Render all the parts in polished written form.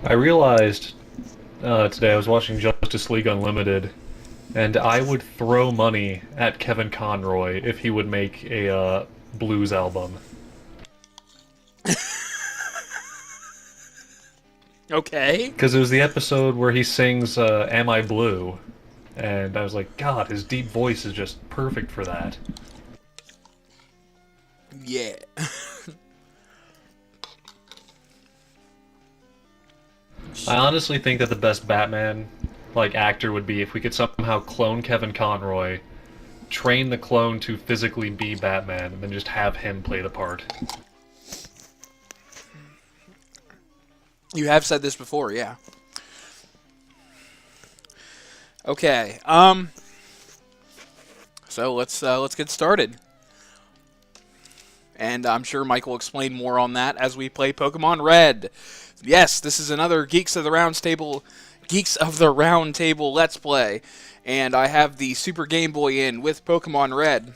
I realized today I was watching Justice League Unlimited, and I would throw money at Kevin Conroy if he would make a blues album. Okay. Because it was the episode where he sings Am I Blue? And I was like, God, his deep voice is just perfect for that. Yeah. I honestly think that the best Batman actor would be if we could somehow clone Kevin Conroy, train the clone to physically be Batman, and then just have him play the part. You have said this before, yeah. Okay. So let's get started. And I'm sure Mike will explain more on that as we play Pokemon Red. Yes, this is another Geeks of the Round Table Let's Play. And I have the Super Game Boy in with Pokemon Red.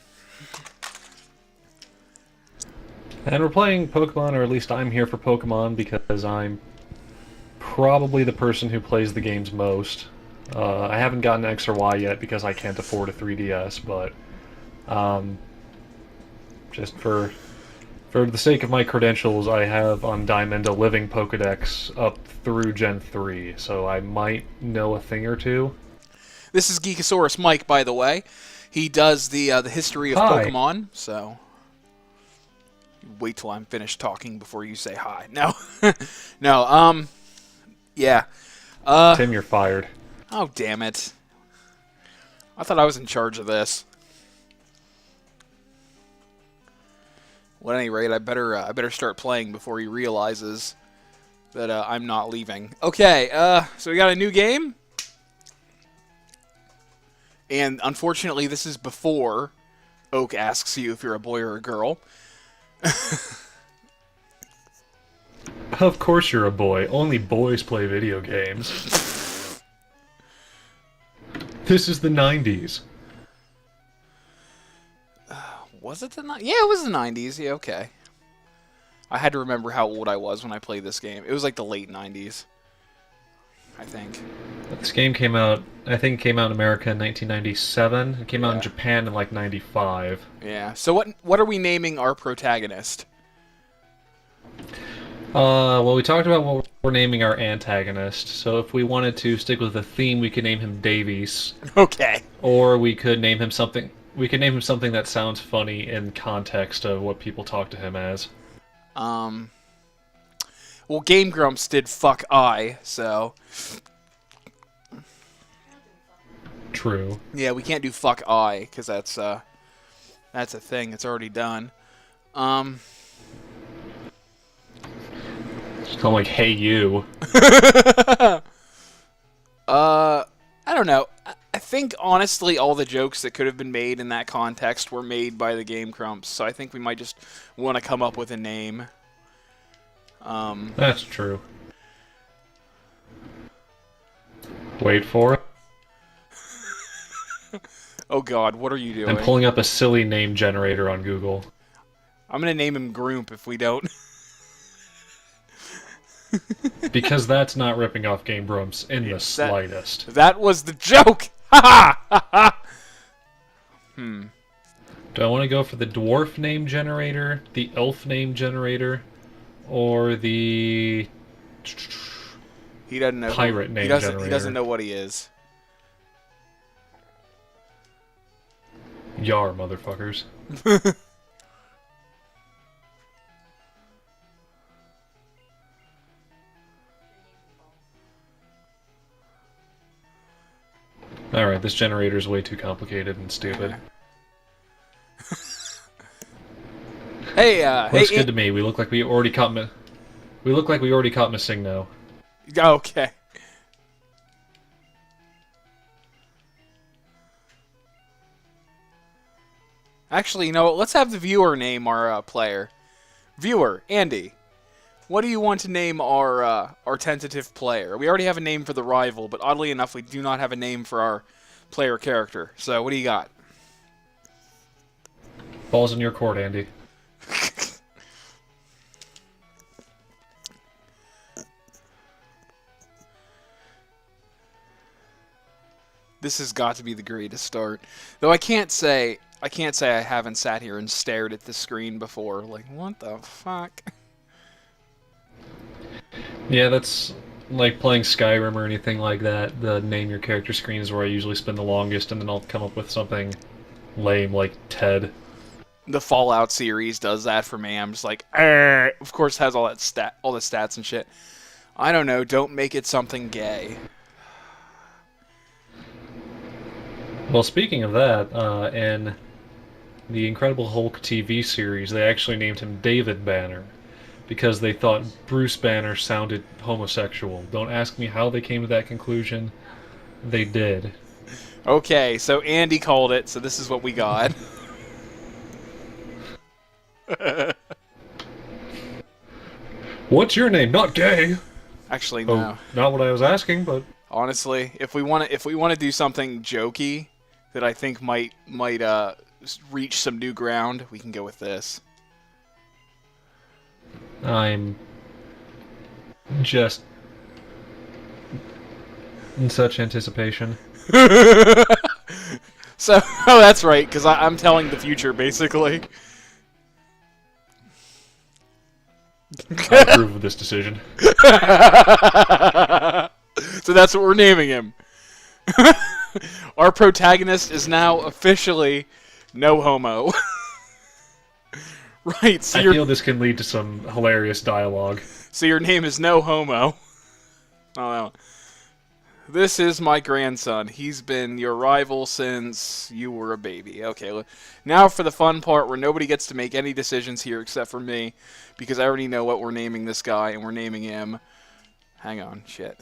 And we're playing Pokemon, or at least I'm here for Pokemon, because I'm probably the person who plays the games most. I haven't gotten X or Y yet because I can't afford a 3DS, but just for the sake of my credentials, I have on Diamond a living Pokedex up through Gen 3, so I might know a thing or two. This is Geekosaurus Mike, by the way. He does the history of Hi. Pokemon, so wait till I'm finished talking before you say hi. No, no. Yeah. Tim, you're fired. Oh, damn it! I thought I was in charge of this. Well, at any rate, I better start playing before he realizes that I'm not leaving. Okay, so we got a new game. And unfortunately, this is before Oak asks you if you're a boy or a girl. Of course you're a boy. Only boys play video games. This is the 90s. Was it the 90s? Yeah, it was the 90s. Yeah, okay. I had to remember how old I was when I played this game. It was like the late 90s, I think. This game came out, I think it came out in America in 1997. It came out in Japan in like 95. Yeah. So what are we naming our protagonist? Well, we talked about what we're naming our antagonist. So if we wanted to stick with the theme, we could name him Davies. Okay. Or we could name him something. We could name him something that sounds funny in context of what people talk to him as. Well, Game Grumps did fuck I, so True. yeah, we can't do fuck I because that's a thing. It's already done. Just call him like, hey you. I don't know. I think, honestly, all the jokes that could have been made in that context were made by the Game Grumps, so I think we might just want to come up with a name. That's true. Wait for it. Oh god, what are you doing? I'm pulling up a silly name generator on Google. I'm gonna name him Groomp if we don't. Because that's not ripping off Game Grumps in the slightest. That was the joke! Ha ha! Do I want to go for the dwarf name generator, the elf name generator, or the He doesn't know. pirate name generator? He doesn't know what he is. Yar, motherfuckers. Alright, this generator is way too complicated and stupid. Hey, Looks good to me. We look like we already caught Missingno. Okay. Actually, you know what? Let's have the viewer name our player. Viewer, Andy. What do you want to name our tentative player? We already have a name for the rival, but oddly enough, we do not have a name for our player character. So, what do you got? Ball's in your court, Andy. This has got to be the greatest start. Though I can't say I haven't sat here and stared at the screen before. Like, what the fuck? Yeah, that's like playing Skyrim or anything like that. The name your character screen is where I usually spend the longest, and then I'll come up with something lame like Ted. The Fallout series does that for me. I'm just like, of course, it has all the stats and shit. I don't know. Don't make it something gay. Well, speaking of that, in the Incredible Hulk TV series, they actually named him David Banner because they thought Bruce Banner sounded homosexual. Don't ask me how they came to that conclusion. They did. Okay, so Andy called it, so this is what we got. What's your name? Not gay. Actually, no. Oh, not what I was asking, but Honestly, if we want to do something jokey that I think might reach some new ground, we can go with this. I'm just in such anticipation. So, oh, that's right, because I'm telling the future, basically. I approve of this decision. So that's what we're naming him. Our protagonist is now officially No Homo. Right, so I feel this can lead to some hilarious dialogue. So your name is No Homo. Oh, no. This is my grandson. He's been your rival since you were a baby. Okay, now for the fun part where nobody gets to make any decisions here except for me, because I already know what we're naming this guy, and we're naming him... Hang on, shit.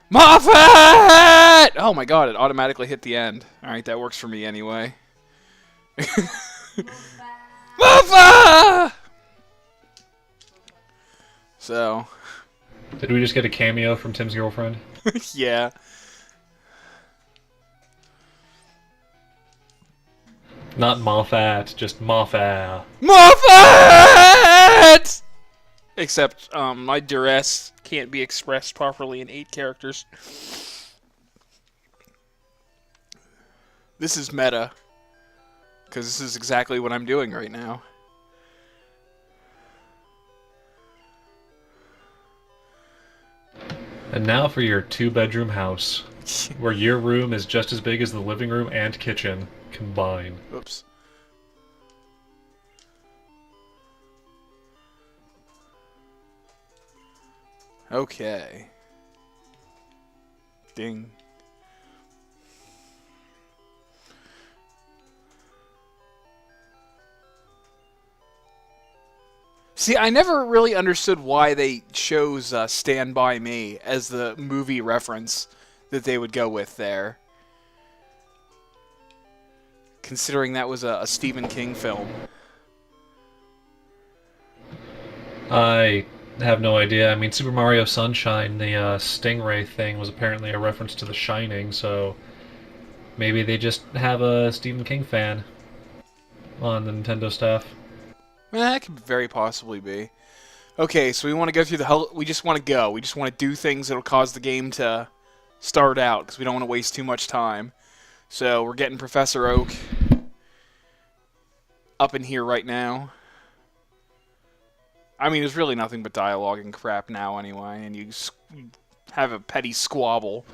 Moffat! Oh my god, it automatically hit the end. Alright, that works for me anyway. Moffat! So... Did we just get a cameo from Tim's girlfriend? Yeah. Not Moffat, just Moffat. Moffat! Except, my duress can't be expressed properly in 8 characters. This is meta. Because this is exactly what I'm doing right now. And now for your 2-bedroom house, where your room is just as big as the living room and kitchen combined. Oops. Okay. Ding. See, I never really understood why they chose Stand By Me as the movie reference that they would go with there. Considering that was a Stephen King film. I have no idea. I mean, Super Mario Sunshine, the Stingray thing was apparently a reference to The Shining, so maybe they just have a Stephen King fan on the Nintendo staff. That could very possibly be. Okay, so we want to go through the whole... We just want to go. We just want to do things that'll cause the game to start out, because we don't want to waste too much time. So we're getting Professor Oak up in here right now. I mean, there's really nothing but dialogue and crap now anyway, and you have a petty squabble.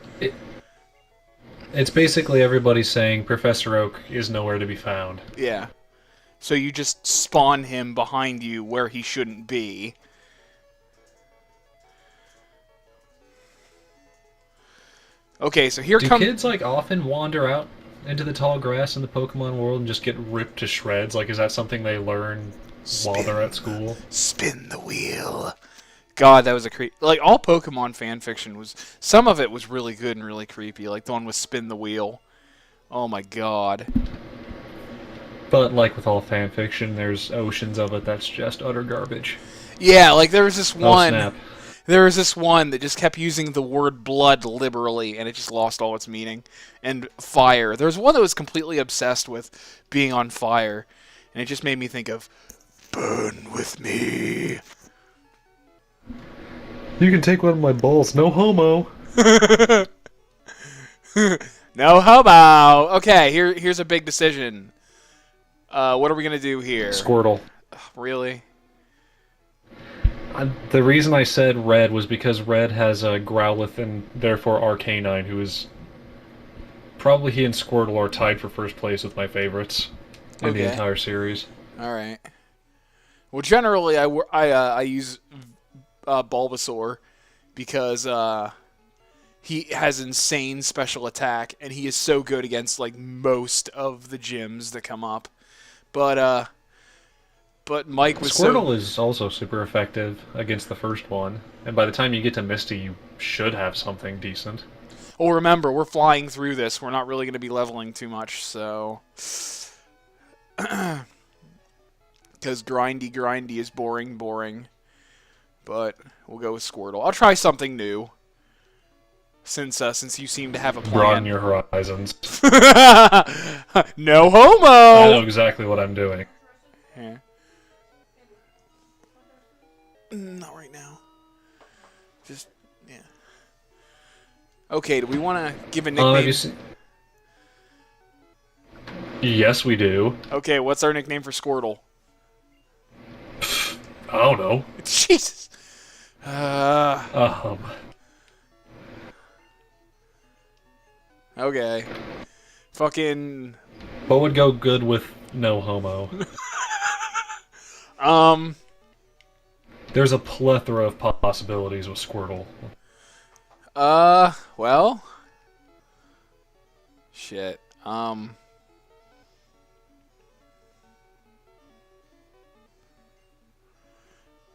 It's basically everybody saying Professor Oak is nowhere to be found. Yeah. So you just spawn him behind you where he shouldn't be. Okay, so here comes... Do kids, like, often wander out into the tall grass in the Pokemon world and just get ripped to shreds? Like, is that something they learn while they're at school? Spin the wheel. God, that was a creep. Like, all Pokemon fanfiction was... Some of it was really good and really creepy. Like, the one with Spin the Wheel. Oh my god. But like with all fanfiction, there's oceans of it that's just utter garbage. Yeah, like there was this one... Oh, snap. There was this one that just kept using the word blood liberally, and it just lost all its meaning. And fire. There was one that was completely obsessed with being on fire, and it just made me think of, burn with me. You can take one of my balls, no homo. No homo. Okay, here's a big decision. What are we gonna do here? Squirtle. Really? The reason I said red was because red has a Growlithe and therefore Arcanine, who is probably he and Squirtle are tied for first place with my favorites in the entire series. All right. Well, generally, I use Bulbasaur because he has insane special attack, and he is so good against like most of the gyms that come up. But Mike was Squirtle is also super effective against the first one, and by the time you get to Misty, you should have something decent. Well, remember, we're flying through this. We're not really going to be leveling too much, so... Because grindy is boring. But we'll go with Squirtle. I'll try something new. Since you seem to have a plan. Broaden your horizons. No homo! I know exactly what I'm doing. Yeah. Not right now. Just, yeah. Okay, do we want to give a nickname? Yes, we do. Okay, what's our nickname for Squirtle? I don't know. Jesus. Okay. Fucking... What would go good with No Homo? There's a plethora of possibilities with Squirtle. Well... Shit.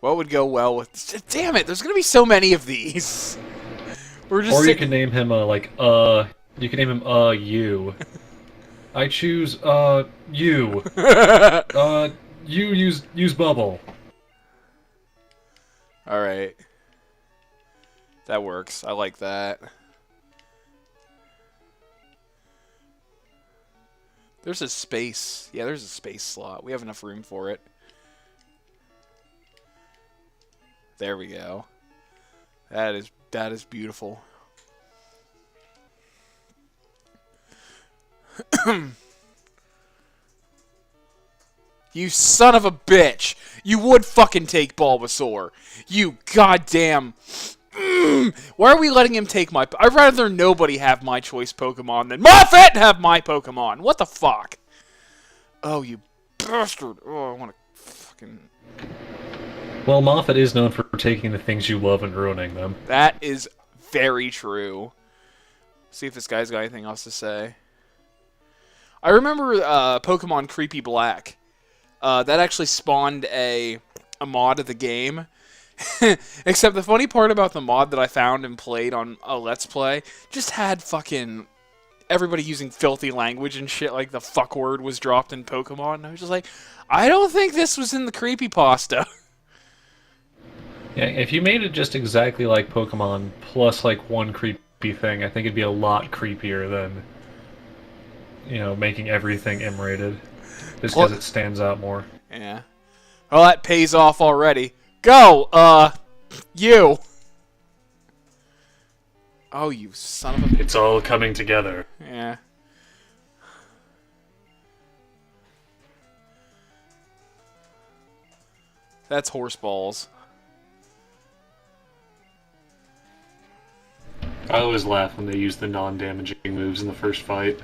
What would go well with... Damn it, there's gonna be so many of these. We're just you can name him, you can name him, you. I choose, you. You use bubble. Alright. That works. I like that. There's a space. Yeah, there's a space slot. We have enough room for it. There we go. That is beautiful. You son of a bitch! You would fucking take Bulbasaur. You goddamn... Why are we letting him take my... I'd rather nobody have my choice Pokemon than Moffat have my Pokemon. What the fuck? Oh, you bastard. Oh, I want to fucking... Well, Moffat is known for taking the things you love and ruining them. That is very true. See if this guy's got anything else to say. I remember Pokemon Creepy Black. That actually spawned a mod of the game. Except the funny part about the mod that I found and played on a Let's Play just had fucking everybody using filthy language and shit, like the fuck word was dropped in Pokemon. And I was just like, I don't think this was in the creepypasta. Yeah, if you made it just exactly like Pokemon, plus like one creepy thing, I think it'd be a lot creepier than, you know, making everything M-rated. Just because it stands out more. Yeah. Well, that pays off already. Go, you. Oh, you son of a... It's all coming together. Yeah. That's horse balls. I always laugh when they use the non-damaging moves in the first fight.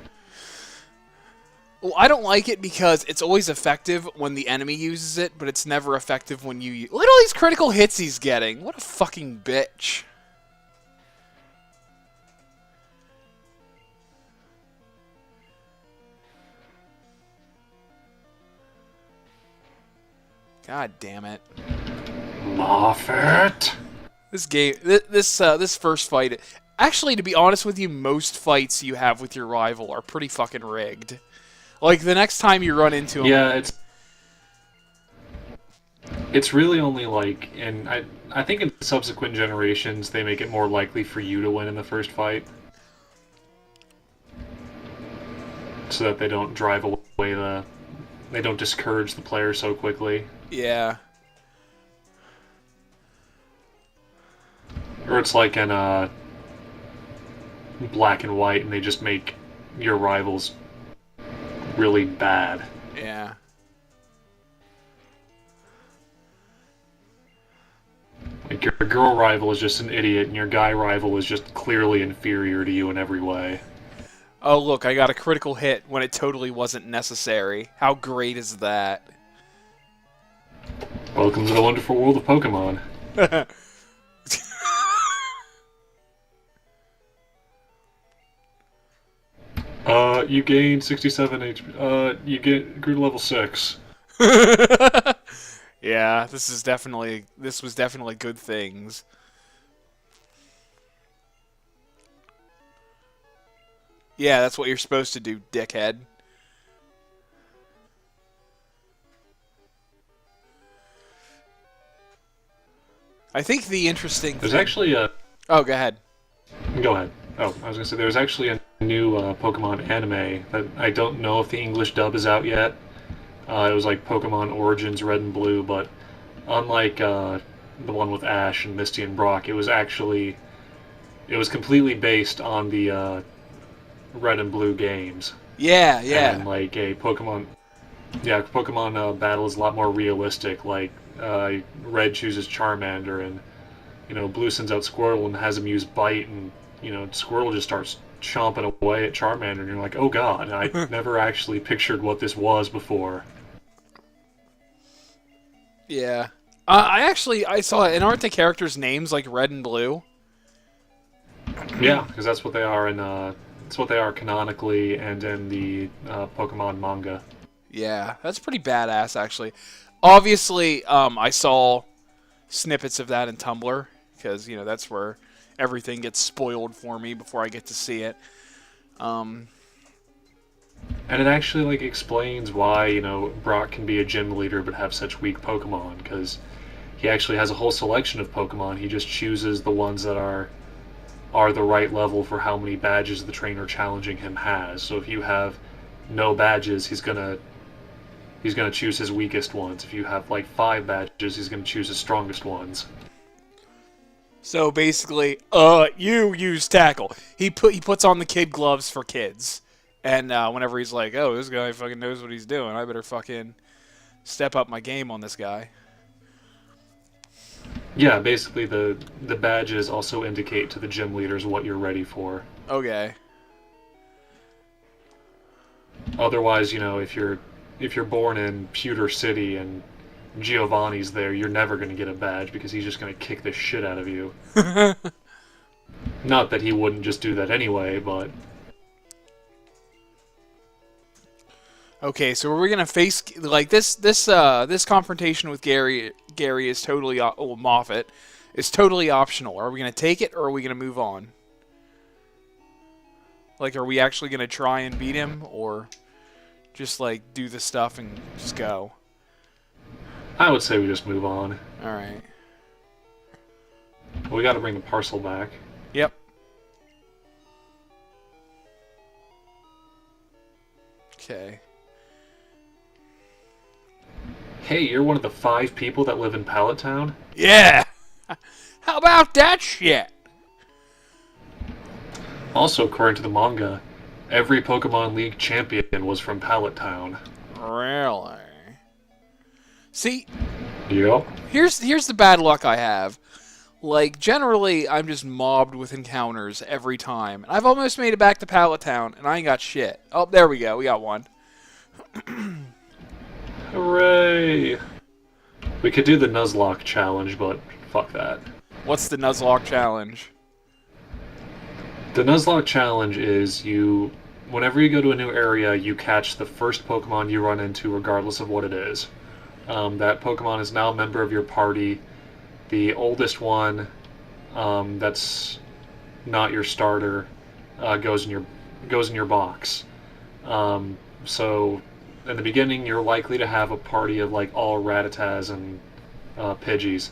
Well, I don't like it because it's always effective when the enemy uses it, but it's never effective when you... Look at all these critical hits he's getting. What a fucking bitch. God damn it. Moffat! This game... This first fight... Actually, to be honest with you, most fights you have with your rival are pretty fucking rigged. Like, the next time you run into him... Yeah, it's really only, like... And I think in subsequent generations, they make it more likely for you to win in the first fight. So that they don't drive away the... They don't discourage the player so quickly. Yeah. Or it's like in, black and white, and they just make your rivals really bad. Yeah. Like, your girl rival is just an idiot, and your guy rival is just clearly inferior to you in every way. Oh, look, I got a critical hit when it totally wasn't necessary. How great is that? Welcome to the wonderful world of Pokemon. You gain 67 HP. You grew to level 6. Yeah, this was definitely good things. Yeah, that's what you're supposed to do, dickhead. I think the interesting There's thing... actually a... Oh, go ahead. Go ahead. Oh, I was going to say, there's actually a new Pokemon anime that I don't know if the English dub is out yet. It was like Pokemon Origins Red and Blue, but unlike the one with Ash and Misty and Brock, it was completely based on the Red and Blue games. Yeah, yeah. And like Pokemon battle is a lot more realistic. Like Red chooses Charmander, and Blue sends out Squirtle and has him use Bite, and Squirtle just starts chomping away at Charmander, and you're like, oh god, I never actually pictured what this was before. Yeah. I saw it. And aren't the characters' names like Red and Blue? Yeah, because that's what they are that's what they are canonically and in the Pokemon manga. Yeah, that's pretty badass, actually. Obviously, I saw snippets of that in Tumblr, because, that's where everything gets spoiled for me before I get to see it. And it actually explains why Brock can be a gym leader but have such weak Pokemon, because he actually has a whole selection of Pokemon. He just chooses the ones that are the right level for how many badges the trainer challenging him has. So if you have no badges, he's gonna choose his weakest ones. If you have 5 badges, he's gonna choose his strongest ones. So basically, you use tackle. He puts on the kid gloves for kids, and whenever he's like, oh, this guy fucking knows what he's doing, I better fucking step up my game on this guy. Yeah, basically the badges also indicate to the gym leaders what you're ready for. Okay. Otherwise, if you're born in Pewter City and Giovanni's there, you're never going to get a badge because he's just going to kick the shit out of you. Not that he wouldn't just do that anyway, but... Okay, so are we gonna face this confrontation with Gary is totally Moffat is totally optional. Are we gonna take it or are we gonna move on? Are we actually gonna try and beat him or just do the stuff and just go? I would say we just move on. All right. We got to bring the parcel back. Yep. Okay. Hey, you're one of the 5 people that live in Pallet Town? Yeah! How about that shit? Also, according to the manga, every Pokemon League champion was from Pallet Town. Really? See? Yep. Here's the bad luck I have. Generally, I'm just mobbed with encounters every time. And I've almost made it back to Pallet Town, and I ain't got shit. Oh, there we go. We got one. Hooray! We could do the Nuzlocke challenge, but fuck that. What's the Nuzlocke challenge? The Nuzlocke challenge is whenever you go to a new area, you catch the first Pokemon you run into, regardless of what it is. That Pokemon is now a member of your party. The oldest one, that's not your starter, goes in your box. So in the beginning, you're likely to have a party of all Rattatas and Pidgeys,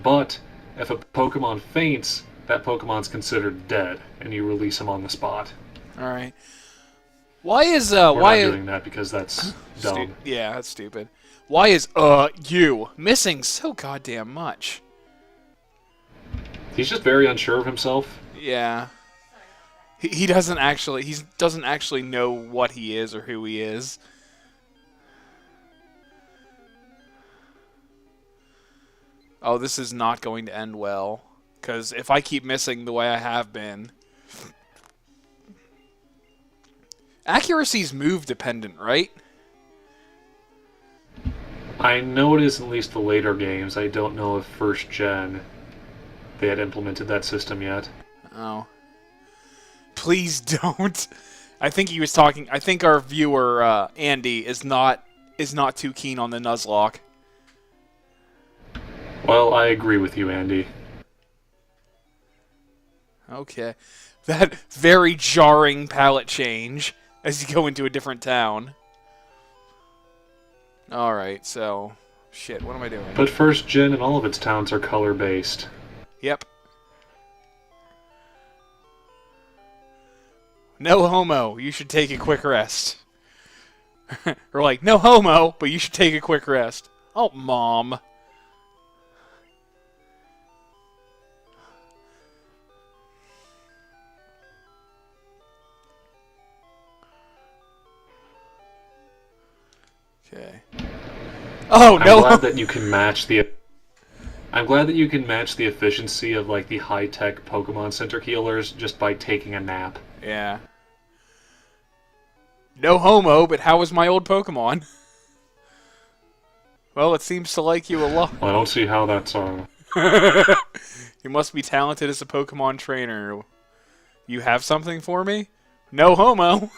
but if a Pokemon faints, that Pokemon's considered dead, and you release him on the spot. All right. Why is We're not doing that because that's dumb. Yeah, that's stupid. Why is you missing so goddamn much? He's just very unsure of himself. Yeah. He doesn't actually know what he is or who he is. Oh, this is not going to end well. Because if I keep missing the way I have been... Accuracy's move dependent, right? I know it is at least the later games. I don't know if first gen they had implemented that system yet. Oh. Please don't. I think he was talking... I think our viewer, Andy, is not too keen on the Nuzlocke. Well, I agree with you, Andy. Okay. That very jarring palette change as you go into a different town. Alright, so... Shit, what am I doing? But first gen and all of its towns are color-based. Yep. No homo, you should take a quick rest. Or like, no homo, but you should take a quick rest. Oh, Mom. Okay. Oh, no! I'm glad that you can match the... I'm glad that you can match the efficiency of, like, the high-tech Pokemon Center healers just by taking a nap. Yeah. No homo, but how was my old Pokemon? Well, it seems to like you a lot. Well, I don't see how that's, You must be talented as a Pokemon trainer. You have something for me? No homo.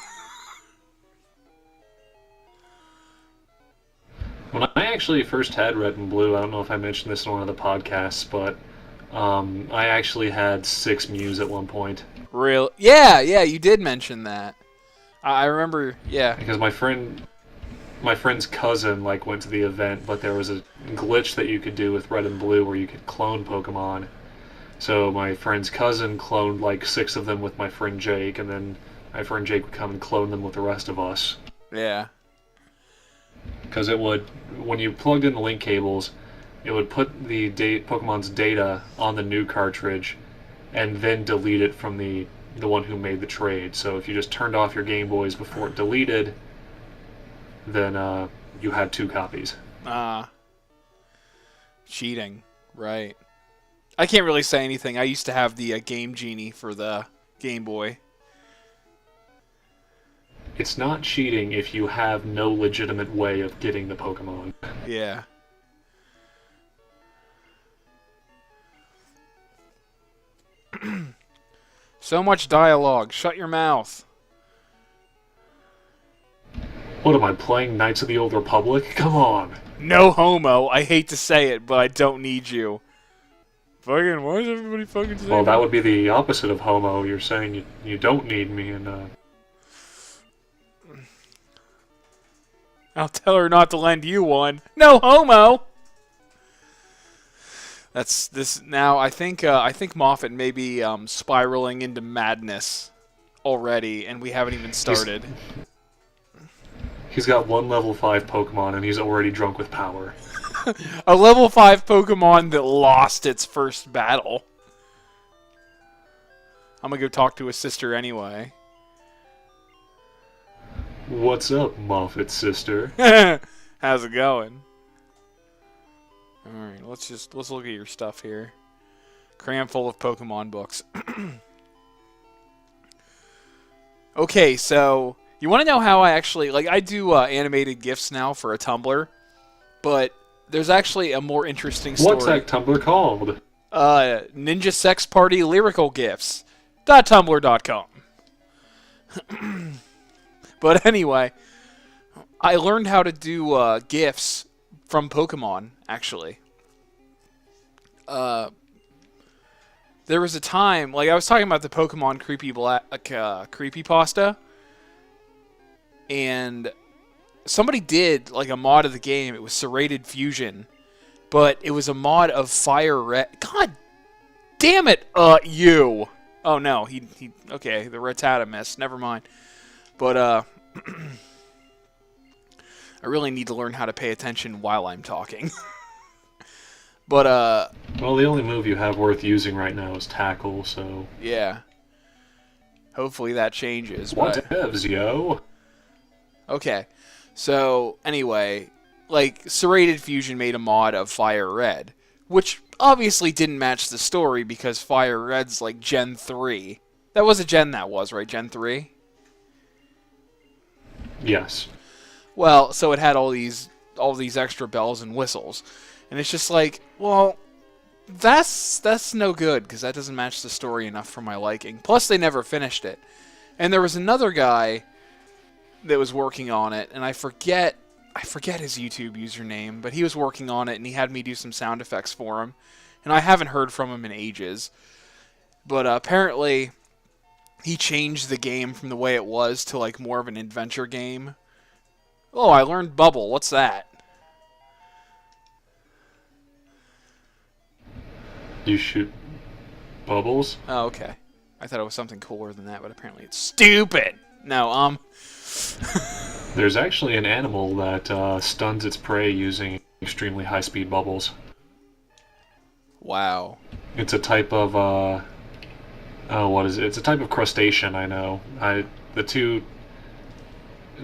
When I actually first had Red and Blue, I don't know if I mentioned this in one of the podcasts, but I actually had 6 Mews at one point. Real? Yeah, you did mention that. I remember, yeah. Because my friend's cousin went to the event, but there was a glitch that you could do with Red and Blue where you could clone Pokemon. So my friend's cousin cloned 6 of them with my friend Jake, and then my friend Jake would come and clone them with the rest of us. Yeah. Because it would, when you plugged in the link cables, it would put the Pokemon's data on the new cartridge, and then delete it from the one who made the trade. So if you just turned off your Game Boys before it deleted, then you had 2 copies. Cheating, right. I can't really say anything. I used to have the Game Genie for the Game Boy. It's not cheating if you have no legitimate way of getting the Pokemon. Yeah. So much dialogue. Shut your mouth. What am I playing, Knights of the Old Republic? Come on. No homo. I hate to say it, but I don't need you. Fucking, why is everybody fucking saying Well, that would be the opposite of homo. You're saying you don't need me, and I'll tell her not to lend you one. No homo. That's this now. I think Moffat may be spiraling into madness already, and we haven't even started. He's got 1 level 5 Pokemon, and he's already drunk with power. A level 5 Pokemon that lost its first battle. I'm gonna go talk to his sister anyway. What's up, Moffat's sister? How's it going? Alright, let's look at your stuff here. Cram full of Pokemon books. Okay, so you want to know how I actually I do animated GIFs now for a Tumblr, but there's actually a more interesting story. What's that Tumblr called? Ninja Sex Party Lyrical GIFs. .tumblr.com. But anyway, I learned how to do GIFs from Pokemon, actually. There was a time, I was talking about the Pokemon creepypasta, and somebody did, a mod of the game. It was Serrated Fusion, but it was a mod of Fire Red. God damn it, you! Oh, no, okay, the Rattata missed. Never mind. But, I really need to learn how to pay attention while I'm talking. But, Well, the only move you have worth using right now is Tackle, so... Yeah. Hopefully that changes. What devs, yo? Okay. So, anyway, like, Serrated Fusion made a mod of Fire Red, which obviously didn't match the story because Fire Red's like Gen 3. That was a gen that was, right? Gen 3? Yes. Well, so it had all these extra bells and whistles. And it's just like, well, that's no good because that doesn't match the story enough for my liking. Plus they never finished it. And there was another guy that was working on it, and I forget his YouTube username, but he was working on it and he had me do some sound effects for him. And I haven't heard from him in ages. But apparently he changed the game from the way it was to like more of an adventure game. Oh, I learned Bubble. What's that? You shoot bubbles? Oh, okay. I thought it was something cooler than that, but apparently it's stupid. No, There's actually an animal that stuns its prey using extremely high-speed bubbles. Wow. It's a type of, what is it? It's a type of crustacean, I know. The two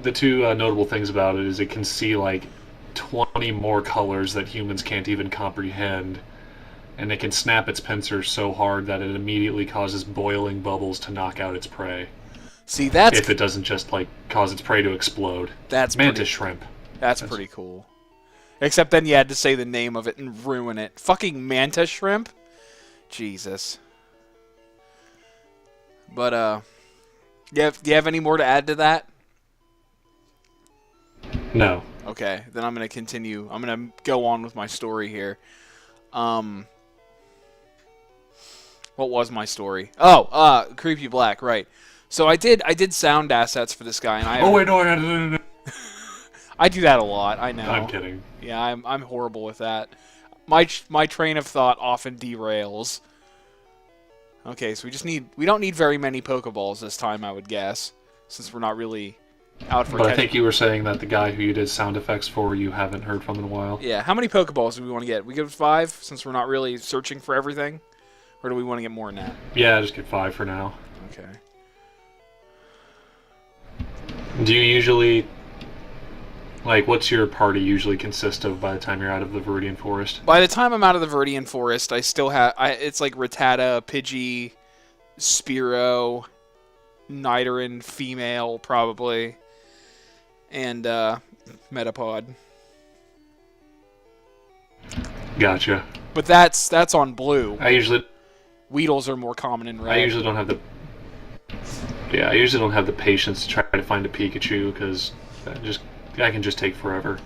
notable things about it is it can see, like, 20 more colors that humans can't even comprehend. And it can snap its pincers so hard that it immediately causes boiling bubbles to knock out its prey. See, that's... If it doesn't just, like, cause its prey to explode. That's Mantis shrimp. That's pretty cool. Except then you had to say the name of it and ruin it. Fucking mantis shrimp? Jesus. But, do you have any more to add to that? No. Okay, then I'm going to continue. I'm going to go on with my story here. What was my story? Oh, Creepy Black, right. So I did sound assets for this guy, and Oh wait, no. I do that a lot. I know. I'm kidding. Yeah, I'm horrible with that. My train of thought often derails. Okay, so we don't need very many Pokeballs this time, I would guess, since we're not really out for. But I think you were saying that the guy who you did sound effects for, you haven't heard from in a while. Yeah, how many Pokeballs do we want to get? We get 5, since we're not really searching for everything, or do we want to get more than that? Yeah, just get 5 for now. Okay. Do you usually, like, what's your party usually consist of by the time you're out of the Viridian Forest? By the time I'm out of the Viridian Forest, I still have... it's like Rattata, Pidgey, Spearow, Nidoran, female, probably, and Metapod. Gotcha. But that's on blue. Weedles are more common in red. I usually don't have the... Yeah, I usually don't have the patience to try to find a Pikachu, because I can just take forever.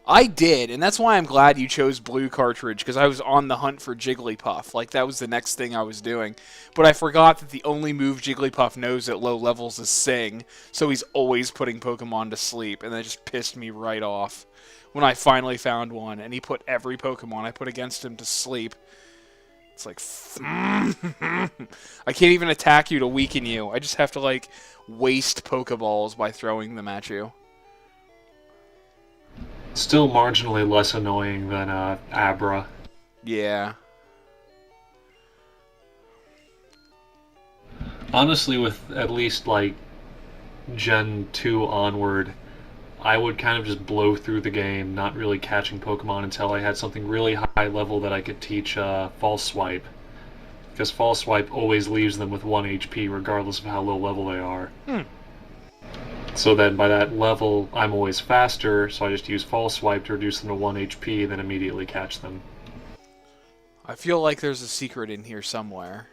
I did, and that's why I'm glad you chose blue cartridge, because I was on the hunt for Jigglypuff. Like, that was the next thing I was doing. But I forgot that the only move Jigglypuff knows at low levels is Sing, so he's always putting Pokemon to sleep, and that just pissed me right off when I finally found one, and he put every Pokemon I put against him to sleep. It's like, I can't even attack you to weaken you. I just have to, like, waste Pokeballs by throwing them at you. Still marginally less annoying than Abra. Yeah. Honestly, with at least, like, Gen 2 onward, I would kind of just blow through the game, not really catching Pokemon until I had something really high level that I could teach False Swipe. Because False Swipe always leaves them with 1 HP regardless of how low level they are. So then by that level, I'm always faster, so I just use False Swipe to reduce them to 1 HP, and then immediately catch them. I feel like there's a secret in here somewhere.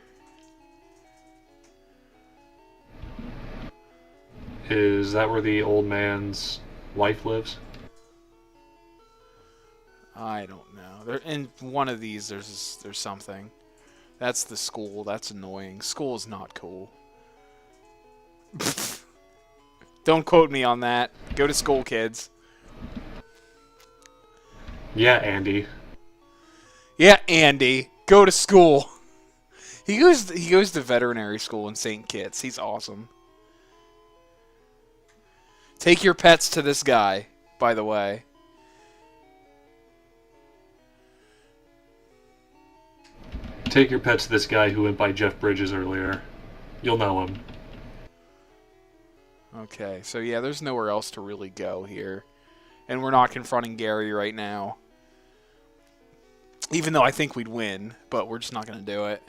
Is that where the old man's wife lives? I don't know. In one of these, there's something. That's the school. That's annoying. School is not cool. Don't quote me on that. Go to school, kids. Yeah, Andy. Yeah, Andy. Go to school. He goes to veterinary school in St. Kitts. He's awesome. Take your pets to this guy, by the way. Take your pets to this guy who went by Jeff Bridges earlier. You'll know him. Okay, so yeah, there's nowhere else to really go here. And we're not confronting Gary right now. Even though I think we'd win, but we're just not going to do it.